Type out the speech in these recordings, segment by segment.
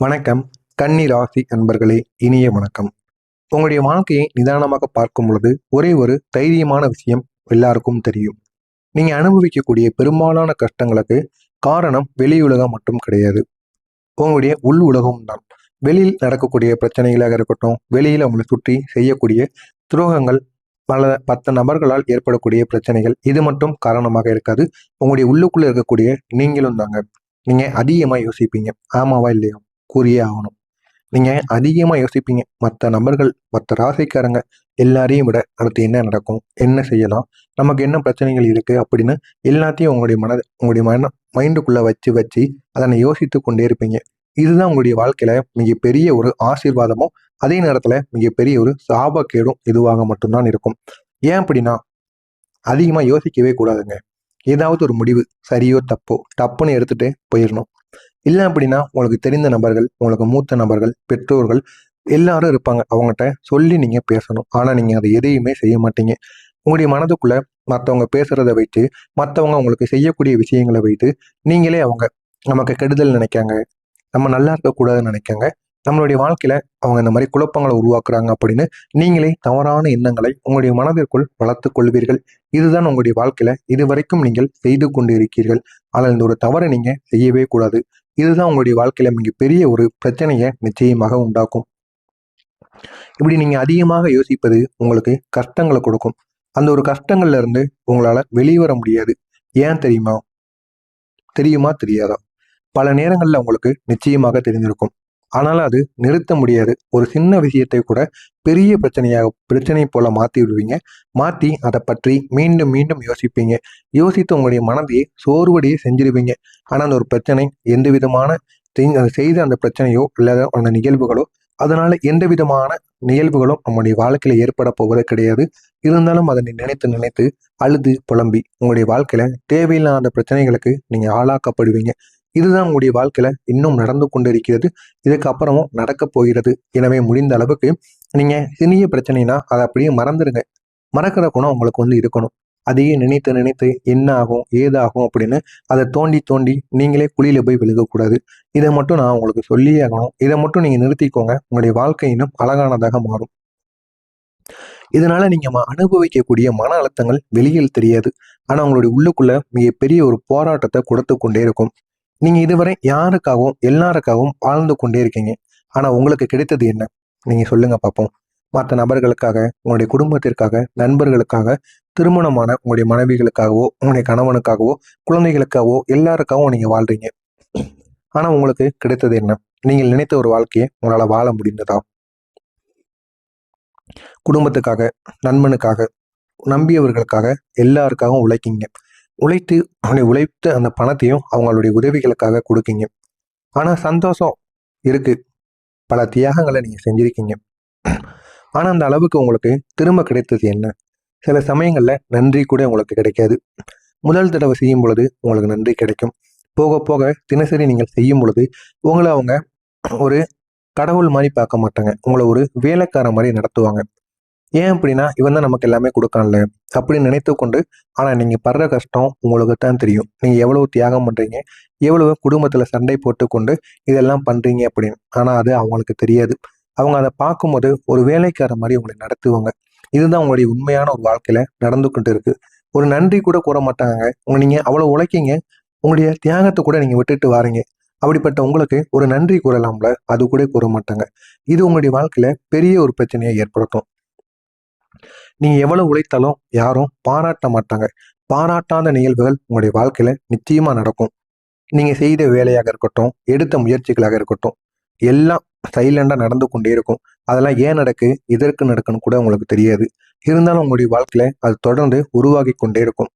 வணக்கம். கன்னி ராசி அன்பர்களே, இனிய வணக்கம். உங்களுடைய வாழ்க்கையை நிதானமாக பார்க்கும் பொழுது ஒரே ஒரு தைரியமான விஷயம் எல்லாருக்கும் தெரியும். நீங்க அனுபவிக்கக்கூடிய பெரும்பாலான கஷ்டங்களுக்கு காரணம் வெளி உலகம் மட்டும் கிடையாது, உங்களுடைய உள் உலகம் தான். வெளியில் நடக்கக்கூடிய பிரச்சனைகளாக இருக்கட்டும், வெளியில உங்களை சுற்றி செய்யக்கூடிய துரோகங்கள், பல 10 நபர்களால் ஏற்படக்கூடிய பிரச்சனைகள், இது மட்டும் காரணமாக இருக்காது. உங்களுடைய உள்ளுக்குள்ள இருக்கக்கூடிய நீங்களும் தாங்க. நீங்க அதிகமா யோசிப்பீங்க. ஆமாவா இல்லையா? கூறியே ஆகணும். நீங்க அதிகமா யோசிப்பீங்க. மற்ற நபர்கள், மற்ற ராசிக்காரங்க எல்லாரையும் விட அடுத்து என்ன நடக்கும்? என்ன செய்யலாம்? நமக்கு என்ன பிரச்சனைகள் இருக்கு? அப்படின்னு எல்லாத்தையும் உங்களுடைய மைண்டுக்குள்ள வச்சு வச்சு அதனை யோசித்து கொண்டே இருப்பீங்க. இதுதான் உங்களுடைய வாழ்க்கையில மிகப்பெரிய ஒரு ஆசீர்வாதமும், அதே நேரத்துல மிகப்பெரிய ஒரு சாபக்கேடும் இதுவாக மட்டும்தான் இருக்கும். ஏன் அப்படின்னா, அதிகமா யோசிக்கவே கூடாதுங்க. ஏதாவது ஒரு முடிவு சரியோ தப்போ டப்புன்னு எடுத்துட்டு போயிடணும். இல்லை அப்படின்னா உங்களுக்கு தெரிந்த நபர்கள், உங்களுக்கு மூத்த நபர்கள், பெற்றோர்கள் எல்லாரும் இருப்பாங்க. அவங்ககிட்ட சொல்லி நீங்க பேசணும். ஆனா நீங்க அதை எதையுமே செய்ய மாட்டீங்க. உங்களுடைய மனதுக்குள்ள மற்றவங்க பேசுறதை வைத்து, மற்றவங்க உங்களுக்கு செய்யக்கூடிய விஷயங்களை வைத்து நீங்களே நமக்கு கெடுதல் நினைக்காங்க, நம்ம நல்லா இருக்கக்கூடாதுன்னு நினைக்காங்க, நம்மளுடைய வாழ்க்கையில அவங்க இந்த மாதிரி குழப்பங்களை உருவாக்குறாங்க அப்படின்னு நீங்களே தவறான எண்ணங்களை உங்களுடைய மனதிற்குள் வளர்த்து கொள்வீர்கள். இதுதான் உங்களுடைய வாழ்க்கையில இதுவரைக்கும் நீங்கள் செய்து கொண்டு இருக்கீர்கள். ஆனால் இந்த ஒரு தவறை நீங்க செய்யவே கூடாது. இதுதான் உங்களுடைய வாழ்க்கையில மிகப்பெரிய ஒரு பிரச்சனையை நிச்சயமாக உண்டாக்கும். இப்படி நீங்க அதிகமாக யோசிப்பது உங்களுக்கு கஷ்டங்களை கொடுக்கும். அந்த ஒரு கஷ்டங்கள்ல இருந்து உங்களால வெளிவர முடியாது. ஏன் தெரியுமா? தெரியாதா? பல நேரங்கள்ல உங்களுக்கு நிச்சயமாக தெரிஞ்சிருக்கும். ஆனாலும் அது நிறுத்த முடியாது. ஒரு சின்ன விஷயத்தை கூட பெரிய பிரச்சனை போல மாத்தி விடுவீங்க. மாத்தி அதை பற்றி மீண்டும் மீண்டும் யோசிப்பீங்க. யோசித்து உங்களுடைய மனதையே சோர்வடையே செஞ்சிருவீங்க. ஆனா அந்த ஒரு பிரச்சனை எந்த விதமான செய்த அந்த பிரச்சனையோ இல்லாத அந்த நிகழ்வுகளோ, அதனால எந்த விதமான நிகழ்வுகளும் நம்முடைய வாழ்க்கையில ஏற்பட போவது கிடையாது. இருந்தாலும் அதை நினைத்து நினைத்து அழுது புலம்பி உங்களுடைய வாழ்க்கையில தேவையில்லாத பிரச்சனைகளுக்கு நீங்க ஆளாக்கப்படுவீங்க. இதுதான் உங்களுடைய வாழ்க்கையில இன்னும் நடந்து கொண்டிருக்கிறது. இதுக்கு அப்புறமும் நடக்கப் போகிறது. எனவே முடிந்த அளவுக்கு நீங்க சிறிய பிரச்சனைனா அதை அப்படியே மறந்துடுங்க. மறக்கிற குணம் உங்களுக்கு இருக்கணும். அதையே நினைத்து நினைத்து என்ன ஆகும் ஏதாகும் அப்படின்னு அதை தோண்டி தோண்டி நீங்களே குழியில போய் விழுகக்கூடாது. இதை மட்டும் நான் உங்களுக்கு சொல்லியே ஆகணும். இதை மட்டும் நீங்க நிறுத்திக்கோங்க. உங்களுடைய வாழ்க்கை இன்னும் அழகானதாக மாறும். இதனால நீங்க அனுபவிக்கக்கூடிய மன அழுத்தங்கள் வெளியில் தெரியாது. ஆனா உங்களுடைய உள்ளுக்குள்ள மிகப்பெரிய ஒரு போராட்டத்தை கொடுத்து கொண்டே இருக்கும். நீங்க இதுவரை யாருக்காகவும் எல்லாருக்காகவும் வாழ்ந்து கொண்டே இருக்கீங்க. ஆனா உங்களுக்கு கிடைத்தது என்ன? நீங்க சொல்லுங்க பார்ப்போம். மற்ற நபர்களுக்காக, உங்களுடைய குடும்பத்திற்காக, நண்பர்களுக்காக, திருமணமான உங்களுடைய மனைவிகளுக்காகவோ, உங்களுடைய கணவனுக்காகவோ, குழந்தைகளுக்காகவோ எல்லாருக்காகவும் நீங்க வாழ்றீங்க. ஆனா உங்களுக்கு கிடைத்தது என்ன? நீங்கள் நினைத்த ஒரு வாழ்க்கையை உங்களால வாழ முடிந்ததா? குடும்பத்துக்காக, நண்பனுக்காக, நம்பியவர்களுக்காக எல்லாருக்காகவும் உழைக்கீங்க. உழைத்த அந்த பணத்தையும் அவங்களுடைய உதவிகளுக்காக கொடுக்கீங்க. ஆனா சந்தோஷம் இருக்கு. பல தியாகங்களை நீங்க செஞ்சிருக்கீங்க. ஆனா அந்த அளவுக்கு உங்களுக்கு திரும்ப கிடைத்தது என்ன? சில சமயங்கள்ல நன்றி கூட உங்களுக்கு கிடைக்காது. முதல் தடவை செய்யும் பொழுது உங்களுக்கு நன்றி கிடைக்கும். போக போக தினசரி நீங்கள் செய்யும் பொழுது உங்களை அவங்க ஒரு கடவுள் மாதிரி பார்க்க மாட்டாங்க. உங்களை ஒரு வேலைக்கார மாதிரி நடத்துவாங்க. ஏன் அப்படின்னா, இவன் தான் நமக்கு எல்லாமே கொடுக்கான்ல அப்படின்னு நினைத்து கொண்டு, ஆனா நீங்க படுற கஷ்டம் உங்களுக்கு தான் தெரியும். நீங்க எவ்வளவு தியாகம் பண்றீங்க, எவ்வளவு குடும்பத்துல சண்டை போட்டுக்கொண்டு இதெல்லாம் பண்றீங்க அப்படின்னு. ஆனா அது அவங்களுக்கு தெரியாது. அவங்க அதை பார்க்கும்போது ஒரு வேலைக்கார மாதிரி உங்களை நடத்துவாங்க. இதுதான் உங்களுடைய உண்மையான ஒரு வாழ்க்கையில நடந்து கொண்டு இருக்கு. ஒரு நன்றி கூட கூற மாட்டாங்க. நீங்க அவ்வளவு உழைக்கீங்க, உங்களுடைய தியாகத்தை கூட நீங்க விட்டுட்டு வாரீங்க. அப்படிப்பட்ட உங்களுக்கு ஒரு நன்றி கூறலாம்ல, அது கூட கூற மாட்டாங்க. இது உங்களுடைய வாழ்க்கையில பெரிய ஒரு பிரச்சனையை ஏற்படுத்தும். நீங்க எவ்வளவு உழைத்தாலும் யாரும் பாராட்ட மாட்டாங்க. பாராட்டாத நிகழ்வுகள் உங்களுடைய வாழ்க்கையில நிச்சயமா நடக்கும். நீங்க செய்த வேலையாக இருக்கட்டும், எடுத்த முயற்சிகளாக இருக்கட்டும், எல்லாம் சைலண்டா நடந்து கொண்டே இருக்கும். அதெல்லாம் ஏன் எதற்கு நடக்குன்னு கூட உங்களுக்கு தெரியாது. இருந்தாலும் உங்களுடைய வாழ்க்கையில அது தொடர்ந்து உருவாகி கொண்டே இருக்கும்.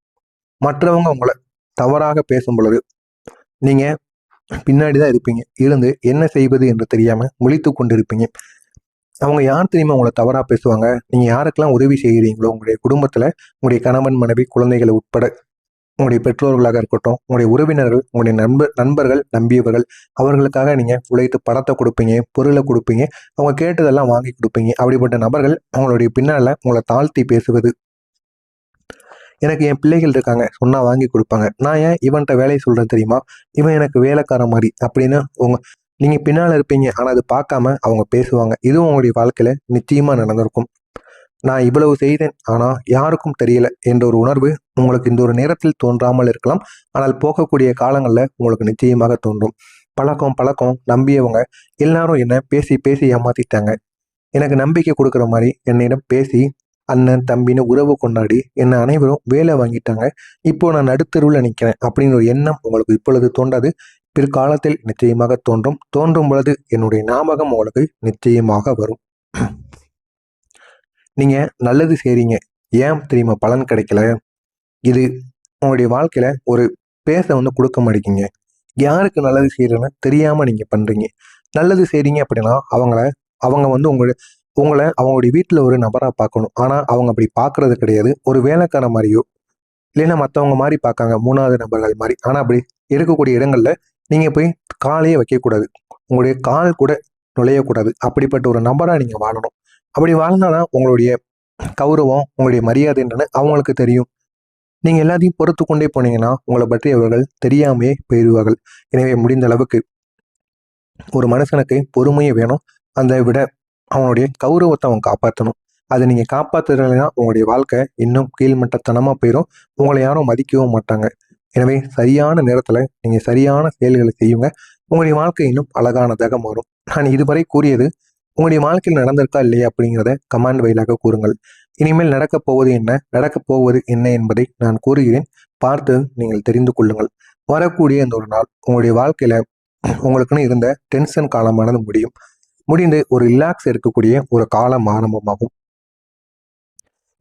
மற்றவங்க உங்களை தவறாக பேசும் பொழுது நீங்க பின்னாடிதான் இருப்பீங்க. இருந்து என்ன செய்வது என்று தெரியாம முழித்து கொண்டிருப்பீங்க. அவங்க யார் தெரியுமா உங்களை தவறா பேசுவாங்க? நீங்க யாருக்கெல்லாம் உதவி செய்கிறீங்களோ உங்களுடைய குடும்பத்துல, உங்களுடைய கணவன், மனைவி, குழந்தைகளை உட்பட, உங்களுடைய பெற்றோர்களாக இருக்கட்டும், உங்களுடைய உறவினர்கள், உங்களுடைய நண்பர்கள், நம்பியவர்கள், அவர்களுக்காக நீங்க உழைத்து பணத்தை கொடுப்பீங்க, பொருளை கொடுப்பீங்க, அவங்க கேட்டதெல்லாம் வாங்கி கொடுப்பீங்க. அப்படிப்பட்ட நபர்கள் அவங்களுடைய பின்னால உங்களை தாழ்த்தி பேசுவது. எனக்கு என் பிள்ளைகள் இருக்காங்க, சொன்னா வாங்கி கொடுப்பாங்க. நான் ஏன் இவன்கிட்ட வேலையை சொல்றேன் தெரியுமா? இவன் எனக்கு வேலைக்கார மாதிரி அப்படின்னு நீங்கள் பின்னால் இருப்பீங்க, ஆனால் அது பார்க்காம அவங்க பேசுவாங்க. இதுவும் உங்களுடைய வாழ்க்கையில் நிச்சயமாக நடந்திருக்கும். நான் இவ்வளவு செய்தேன், ஆனால் யாருக்கும் தெரியல என்ற ஒரு உணர்வு உங்களுக்கு இந்த ஒரு நேரத்தில் தோன்றாமல் இருக்கலாம். ஆனால் போகக்கூடிய காலங்களில் உங்களுக்கு நிச்சயமாக தோன்றும். பழக்கம் பழக்கம் நம்பியவங்க எல்லாரும் என்ன பேசி பேசி ஏமாத்திட்டாங்க. எனக்கு நம்பிக்கை கொடுக்குற மாதிரி என்னிடம் பேசி அண்ணன் தம்பின்னு உறவு கொண்டாடி என்னை அனைவரும் வேலை வாங்கிட்டாங்க. இப்போ நான் நடுத்தெருவில் நிற்கிறேன் அப்படின்னு ஒரு எண்ணம் உங்களுக்கு இப்பொழுது தோன்றாது. பிற்காலத்தில் நிச்சயமாக தோன்றும். தோன்றும் பொழுது என்னுடைய ஞாபகம் உங்களுக்கு நிச்சயமாக வரும். நீங்க நல்லது செய்றீங்க, ஏன் தெரியுமா பலன் கிடைக்கல? இது உங்களுடைய வாழ்க்கையில ஒரு பேச கொடுக்க மாட்டேங்கிங்க. யாருக்கு நல்லது செய்யறதுன்னு தெரியாம நீங்க பண்றீங்க. நல்லது செய்றீங்க அப்படின்னா அவங்க உங்களை அவங்களுடைய வீட்டில் ஒரு நபரா பார்க்கணும். ஆனா அவங்க அப்படி பார்க்கறது கிடையாது. ஒரு வேலைக்கார மாதிரியோ இல்லைன்னா மற்றவங்க மாதிரி பார்க்காங்க, மூணாவது நபர்கள் மாதிரி. ஆனா அப்படி இருக்கக்கூடிய இடங்கள்ல நீங்க போய் காலையே வைக்கக்கூடாது. உங்களுடைய கால் கூட நுழையக்கூடாது. அப்படிப்பட்ட ஒரு நபரா நீங்க வாழணும். அப்படி வாழ்ந்தாதான் உங்களுடைய கௌரவம், உங்களுடைய மரியாதை என்னன்னு அவங்களுக்கு தெரியும். நீங்க எல்லாத்தையும் பொறுத்து கொண்டே போனீங்கன்னா உங்களை பற்றி அவர்கள் தெரியாமையே போயிடுவார்கள். எனவே முடிந்த அளவுக்கு ஒரு மனுஷனுக்கு பொறுமையை வேணும். அதை விட அவனுடைய கௌரவத்தை அவன் காப்பாற்றணும். அதை நீங்க காப்பாத்துறதுனா உங்களுடைய வாழ்க்கை இன்னும் கீழ்மட்டத்தனமா போயிடும். உங்களை யாரும் மதிக்கவும் மாட்டாங்க. எனவே சரியான நேரத்துல நீங்க சரியான செயல்களை செய்யுங்க. உங்களுடைய வாழ்க்கை இன்னும் அழகானதாக மாறும். நான் இதுவரை கூறியது உங்களுடைய வாழ்க்கையில் நடந்திருக்கா இல்லையா அப்படிங்கிறத கமாண்ட் வாயிலாக கூறுங்கள். இனிமேல் நடக்கப் போவது என்ன என்பதை நான் கூறுகிறேன். பார்த்து நீங்கள் தெரிந்து கொள்ளுங்கள். வரக்கூடிய இந்த ஒரு நாள் உங்களுடைய வாழ்க்கையில உங்களுக்குன்னு இருந்த டென்ஷன் காலமானது முடிந்து ஒரு ரிலாக்ஸ் இருக்கக்கூடிய ஒரு காலம் ஆரம்பமாகும்.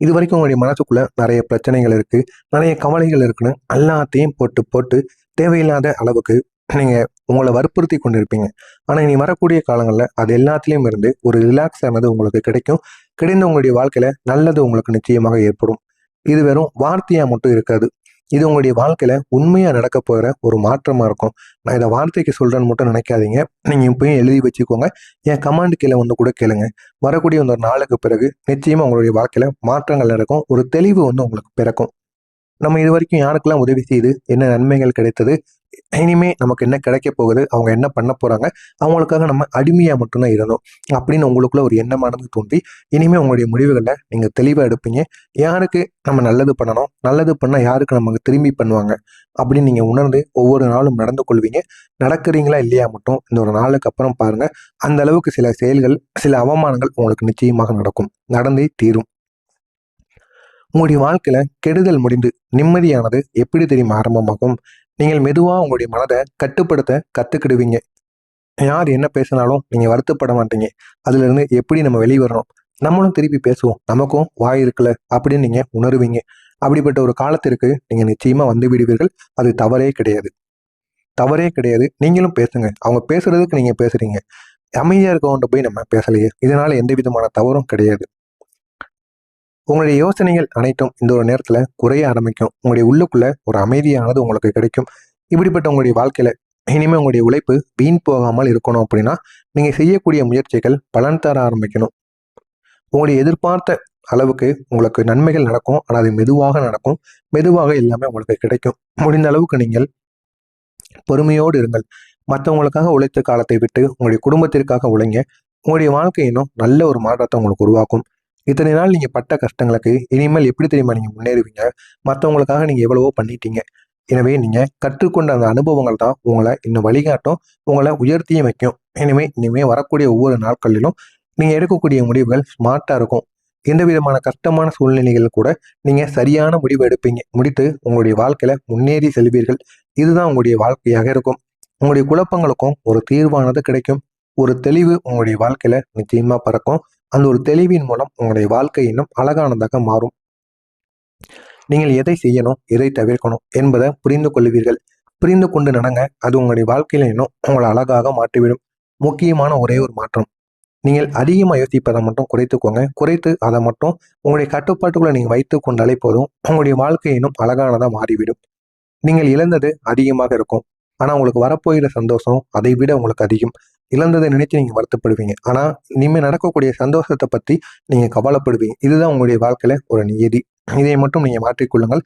இது வரைக்கும் உங்களுடைய மனசுக்குள்ள நிறைய பிரச்சனைகள் இருக்கு, நிறைய கவலைகள் இருக்குன்னு எல்லாத்தையும் போட்டு போட்டு தேவையில்லாத அளவுக்கு நீங்க உங்களை வற்புறுத்தி கொண்டிருப்பீங்க. ஆனா இனி வரக்கூடிய காலங்களில் அது எல்லாத்திலையும் இருந்து ஒரு ரிலாக்ஸ் ஆனது உங்களுக்கு கிடைக்கும். கிடைந்த உங்களுடைய வாழ்க்கையில நல்லது உங்களுக்கு நிச்சயமாக ஏற்படும். இது வெறும் வார்த்தையா மட்டும் இருக்காது. இது உங்களுடைய வாழ்க்கையில உண்மையா நடக்க போகிற ஒரு மாற்றமா இருக்கும். நான் இதை வார்த்தைக்கு சொல்றேன்னு மட்டும் நினைக்காதீங்க. நீங்க இப்பயும் எழுதி வச்சுக்கோங்க. என் கமாண்ட் கீழே கூட கேளுங்க. வரக்கூடிய ஒரு நாளுக்கு பிறகு நிச்சயமா உங்களுடைய வாழ்க்கையில மாற்றங்கள் நடக்கும். ஒரு தெளிவு உங்களுக்கு பிறக்கும். நம்ம இது வரைக்கும் யாருக்கெல்லாம் உதவி செய்து என்ன நன்மைகள் கிடைத்தது, இனிமே நமக்கு என்ன கிடைக்க போகுது, அவங்க என்ன பண்ண போறாங்க, அவங்களுக்காக நம்ம அடிமையா மட்டும்தான் இருந்தோம் அப்படின்னு உங்களுக்குள்ள ஒரு எண்ணமானது தோன்றி இனிமே உங்களுடைய முடிவுகளை நீங்க தெளிவா எடுப்பீங்க. யாருக்கு நம்ம நல்லது பண்ணணும், நல்லது பண்ணா யாருக்கு நமக்கு திரும்பி பண்ணுவாங்க அப்படின்னு நீங்க உணர்ந்து ஒவ்வொரு நாளும் நடந்து கொள்வீங்க. நடக்கிறீங்களா இல்லையா மட்டும் இந்த ஒரு நாளுக்கு அப்புறம் பாருங்க. அந்த அளவுக்கு சில செயல்கள், சில அவமானங்கள் உங்களுக்கு நிச்சயமாக நடக்கும், நடந்தே தீரும். உங்களுடைய வாழ்க்கையில கெடுதல் முடிந்து நிம்மதியானது எப்படி தெரியுமா ஆரம்பமாகும்? நீங்கள் மெதுவா உங்களுடைய மனதை கட்டுப்படுத்த கத்துக்கிடுவீங்க. யார் என்ன பேசினாலும் நீங்க வருத்தப்பட மாட்டீங்க. அதுல இருந்து எப்படி நம்ம வெளிவரணும், நம்மளும் திருப்பி பேசுவோம், நமக்கும் வாய் இருக்குல்ல அப்படின்னு நீங்க உணருவீங்க. அப்படிப்பட்ட ஒரு காலத்திற்கு நீங்க நிச்சயமா வந்து விடுவீர்கள். அது தவறே கிடையாது, தவறே கிடையாது. நீங்களும் பேசுங்க. அவங்க பேசுறதுக்கு நீங்க பேசுறீங்க. அமைதியா இருக்கவன்ட்ட போய் நம்ம பேசலையே, இதனால எந்த விதமான தவறும் கிடையாது. உங்களுடைய யோசனைகள் அனைத்தும் இந்த ஒரு நேரத்துல குறைய ஆரம்பிக்கும். உங்களுடைய உள்ளுக்குள்ள ஒரு அமைதியானது உங்களுக்கு கிடைக்கும். இப்படிப்பட்ட உங்களுடைய வாழ்க்கையில இனிமே உங்களுடைய உழைப்பு வீண் போகாமல் இருக்கணும் அப்படின்னா நீங்க செய்யக்கூடிய முயற்சிகள் பலன் தர ஆரம்பிக்கணும். உங்களுடைய எதிர்பார்த்த அளவுக்கு உங்களுக்கு நன்மைகள் நடக்கும். ஆனால் அது மெதுவாக நடக்கும். மெதுவாக எல்லாமே உங்களுக்கு கிடைக்கும். முடிந்த அளவுக்கு நீங்கள் பொறுமையோடு இருங்கள். மற்றவங்களுக்காக உழைத்த காலத்தை விட்டு உங்களுடைய குடும்பத்திற்காக உழைங்க. உங்களுடைய வாழ்க்கை இன்னும் நல்ல ஒரு மாற்றத்தை உங்களுக்கு உருவாக்கும். இத்தனை நாள் நீங்க பட்ட கஷ்டங்களுக்கு இனிமேல் எப்படி தெரியுமா நீங்க முன்னேறுவீங்க? மற்றவங்களுக்காக நீங்க எவ்வளவோ பண்ணிட்டீங்க. எனவே நீங்க கற்றுக்கொண்ட அந்த அனுபவங்கள் தான் உங்களை இன்னும் வழிகாட்டும், உங்களை உயர்த்தியும் வைக்கும். இனிமே வரக்கூடிய ஒவ்வொரு நாட்களிலும் நீங்க எடுக்கக்கூடிய முடிவுகள் ஸ்மார்ட்டா இருக்கும். எந்த விதமான கஷ்டமான சூழ்நிலைகள் கூட நீங்க சரியான முடிவு எடுப்பீங்க. முடித்து உங்களுடைய வாழ்க்கையில முன்னேறி செல்வீர்கள். இதுதான் உங்களுடைய வாழ்க்கையாக இருக்கும். உங்களுடைய குழப்பங்களுக்கும் ஒரு தீர்வானது கிடைக்கும். ஒரு தெளிவு உங்களுடைய வாழ்க்கையில நிச்சயமா பிறக்கும். அந்த ஒரு தெளிவின் மூலம் உங்களுடைய வாழ்க்கை இன்னும் அழகானதாக மாறும். நீங்கள் எதை செய்யணும், எதை தவிர்க்கணும் என்பதை புரிந்து கொள்வீர்கள். புரிந்து கொண்டு நடங்க. அது உங்களுடைய வாழ்க்கையில இன்னும் உங்களை அழகாக மாற்றிவிடும். முக்கியமான ஒரே ஒரு மாற்றம், நீங்கள் அதிகமாக யோசிப்பதை மட்டும் குறைத்துக்கோங்க. குறைத்து அதை மட்டும் உங்களுடைய கட்டுப்பாட்டுக்குள்ள நீங்க வைத்து கொண்டாலே போதும். உங்களுடைய வாழ்க்கை இன்னும் அழகானதாக மாறிவிடும். நீங்கள் இழந்தது அதிகமாக இருக்கும். ஆனா உங்களுக்கு வரப்போகிற சந்தோஷம் அதை விட உங்களுக்கு அதிகம். இழந்ததை நினைத்து நீங்க வருத்தப்படுவீங்க. ஆனா இனிமே நடக்கக்கூடிய சந்தோஷத்தை பத்தி நீங்க கவலைப்படுவீங்க. இதுதான் உங்களுடைய வாழ்க்கையில ஒரு நியதி. இதை மட்டும் நீங்க மாற்றிக்கொள்ளுங்கள்.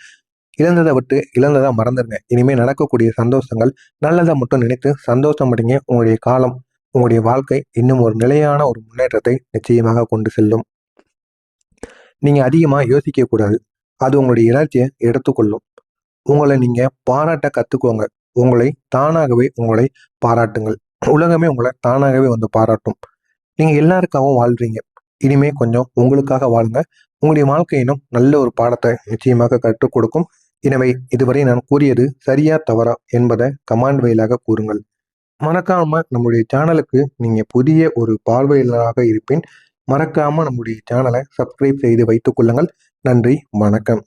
இழந்ததை விட்டு இழந்ததா மறந்துடுங்க. இனிமே நடக்கக்கூடிய சந்தோஷங்கள் நல்லதை மட்டும் நினைத்து சந்தோஷமடைங்க. உங்களுடைய காலம், உங்களுடைய வாழ்க்கை இன்னும் ஒரு நிலையான ஒரு முன்னேற்றத்தை நிச்சயமாக கொண்டு செல்லும். நீங்க அதிகமா யோசிக்க கூடாது. அது உங்களுடைய இலட்சியை எடுத்துக்கொள்ளும். உங்களை நீங்க பாராட்ட கத்துக்கோங்க. உங்களை பாராட்டுங்கள். உலகமே உங்களை தானாகவே வந்து பாராட்டும். நீங்க எல்லாருக்காகவும் வாழ்றீங்க. இனிமே கொஞ்சம் உங்களுக்காக வாழுங்க. உங்களுடைய வாழ்க்கை இன்னும் நல்ல ஒரு பாடத்தை நிச்சயமாக கற்றுக் கொடுக்கும். எனவே இதுவரை நான் கூறியது சரியா தவறா என்பதை கமெண்ட் வாயிலாக கூறுங்கள். மறக்காம நம்முடைய சேனலுக்கு நீங்க புதிய ஒரு பார்வையாளராக இருப்பின் மறக்காம நம்முடைய சேனலை சப்ஸ்கிரைப் செய்து வைத்துக் கொள்ளுங்கள். நன்றி, வணக்கம்.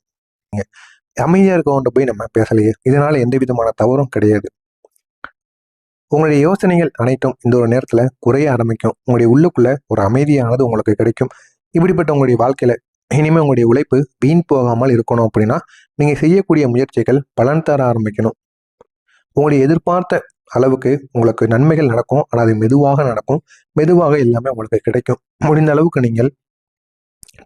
அமைதியா இருக்கவன்ட்ட போய் நம்ம பேசலையே, இதனால எந்த விதமான தவறும் கிடையாது. உங்களுடைய யோசனைகள் அனைத்தும் இந்த ஒரு நேரத்துல குறைய ஆரம்பிக்கும். உங்களுடைய உள்ளுக்குள்ள ஒரு அமைதியானது உங்களுக்கு கிடைக்கும். இப்படிப்பட்ட உங்களுடைய வாழ்க்கையில இனிமே உங்களுடைய உழைப்பு வீண் போகாமல் இருக்கணும் அப்படின்னா நீங்க செய்யக்கூடிய முயற்சிகள் பலன் தர ஆரம்பிக்கணும். உங்களுடைய எதிர்பார்த்த அளவுக்கு உங்களுக்கு நன்மைகள் நடக்கும். ஆனால் அது மெதுவாக நடக்கும். மெதுவாக எல்லாமே உங்களுக்கு கிடைக்கும். முடிந்த அளவுக்கு நீங்கள்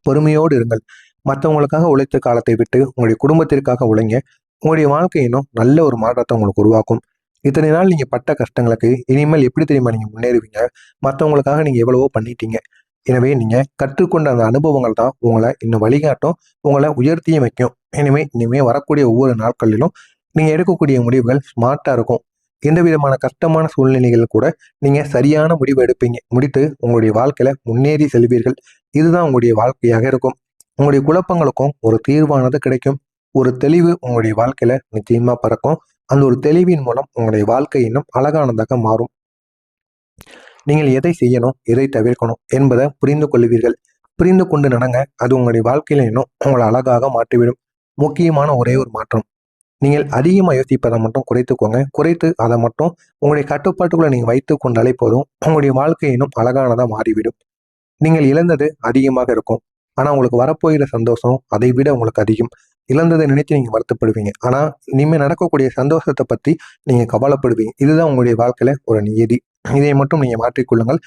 பொறுமையோடு இருங்கள். மற்றவங்களுக்காக உழைத்த காலத்தை விட்டு உங்களுடைய குடும்பத்திற்காக உழைங்க. உங்களுடைய வாழ்க்கை இன்னும் நல்ல ஒரு மாற்றத்தை உங்களுக்கு உருவாக்கும். இத்தனை நாள் நீங்க பட்ட கஷ்டங்களுக்கு இனிமேல் எப்படி தெரியுமா நீங்க முன்னேறுவீங்க? மற்றவங்களுக்காக நீங்க எவ்வளவோ பண்ணிட்டீங்க. எனவே நீங்க கற்றுக்கொண்ட அந்த அனுபவங்கள் தான் உங்களை இன்னும் வழிகாட்டும், உங்களை உயர்த்தியும் வைக்கும். இனிமே வரக்கூடிய ஒவ்வொரு நாட்களிலும் நீங்க எடுக்கக்கூடிய முடிவுகள் ஸ்மார்ட்டா இருக்கும். எந்த விதமான கஷ்டமான சூழ்நிலைகள் கூட நீங்க சரியான முடிவு எடுப்பீங்க. முடித்து உங்களுடைய வாழ்க்கையில முன்னேறி செல்வீர்கள். இதுதான் உங்களுடைய வாழ்க்கையாக இருக்கும். உங்களுடைய குழப்பங்களுக்கும் ஒரு தீர்வானது கிடைக்கும். ஒரு தெளிவு உங்களுடைய வாழ்க்கையில நிச்சயமா பிறக்கும். அந்த ஒரு தெளிவின் மூலம் உங்களுடைய வாழ்க்கை இன்னும் அழகானதாக மாறும். நீங்கள் எதை செய்யணும், எதை தவிர்க்கணும் என்பதை புரிந்து கொள்வீர்கள். புரிந்து கொண்டு நடங்க. அது உங்களுடைய வாழ்க்கையில இன்னும் உங்களை அழகாக மாற்றிவிடும். முக்கியமான ஒரே ஒரு மாற்றம், நீங்கள் அதிகமாக யோசிப்பதை மட்டும் குறைத்துக்கோங்க. குறைத்து அதை மட்டும் உங்களுடைய கட்டுப்பாட்டுக்குள்ள நீங்கள் வைத்து கொண்டாலே போதும். உங்களுடைய வாழ்க்கை இன்னும் அழகானதாக மாறிவிடும். நீங்கள் இழந்தது அதிகமாக இருக்கும். ஆனால் உங்களுக்கு வரப்போகிற சந்தோஷம் அதை விட உங்களுக்கு அதிகம். இழந்ததை நினைத்து நீங்கள் வருத்தப்படுவீங்க. ஆனால் இனிமேல் நடக்கக்கூடிய சந்தோஷத்தை பற்றி நீங்கள் கவலைப்படுவீங்க. இதுதான் உங்களுடைய வாழ்க்கையில ஒரு நியதி. இதை மட்டும் நீங்கள் மாற்றிக்கொள்ளுங்கள்.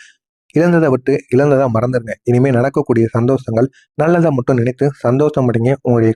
இழந்ததை விட்டு இழந்ததா மறந்துடுங்க. இனிமேல் நடக்கக்கூடிய சந்தோஷங்கள் நல்லதை மட்டும் நினைத்து சந்தோஷமடைங்க. உங்களுடைய